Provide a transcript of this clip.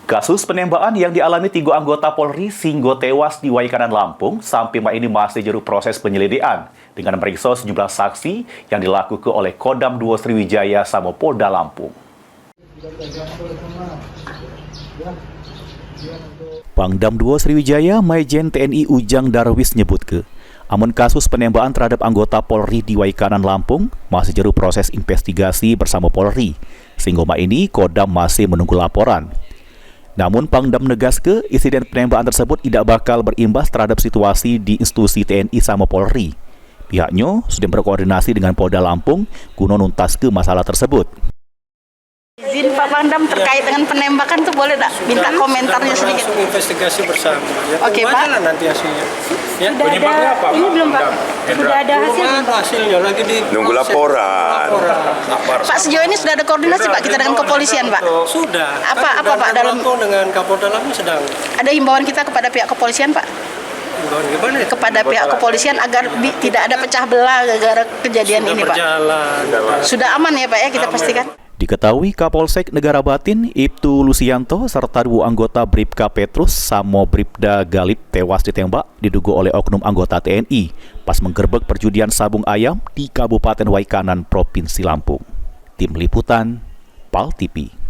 Kasus penembakan yang dialami 3 anggota Polri sehingga tewas di Waikanan, Lampung sampai ini masih jeruk proses penyelidikan dengan memeriksa sejumlah saksi yang dilakukan oleh Kodam 2 Sriwijaya sama Polda Lampung. Pangdam 2 Sriwijaya Maijen TNI Ujang Darwis nyebut amun kasus penembakan terhadap anggota Polri di Waikanan, Lampung masih jeruk proses investigasi bersama Polri, sehingga ini Kodam masih menunggu laporan. Namun Pangdam negaskan insiden penembakan tersebut tidak bakal berimbas terhadap situasi di institusi TNI sama Polri. Pihaknya sudah berkoordinasi dengan Polda Lampung guna nuntaskan masalah tersebut. Izin Pak Pangdam terkait dengan penembakan itu boleh tak minta komentarnya sedikit? Langsung investigasi bersama. Ya, Oke, Pak. Jalan nanti hasilnya. Ya. Sudah ada, apa? ini belum Pak, sudah ada hasil. Hasilnya lagi di nunggu laporan. Pak, sejauh ini sudah ada koordinasi Pak kita dengan kepolisian Pak? Sudah. Apa Pak dalam dengan Kapolda Lampung sedang. ada himbauan kita kepada pihak kepolisian Pak? Himbauan gimana? Kepada pihak kepolisian agar tidak ada pecah belah gara-gara kejadian Sudah ini Pak? berjalan. Sudah aman ya Pak ya kita pastikan? Diketahui Kapolsek Negara Batin Ibtu Lusianto serta 2 anggota Bribka Petrus sama Bribda Galip tewas ditembak diduga oleh oknum anggota TNI pas menggerebek perjudian sabung ayam di Kabupaten Waikanan, Provinsi Lampung. Tim Liputan, PAL TV.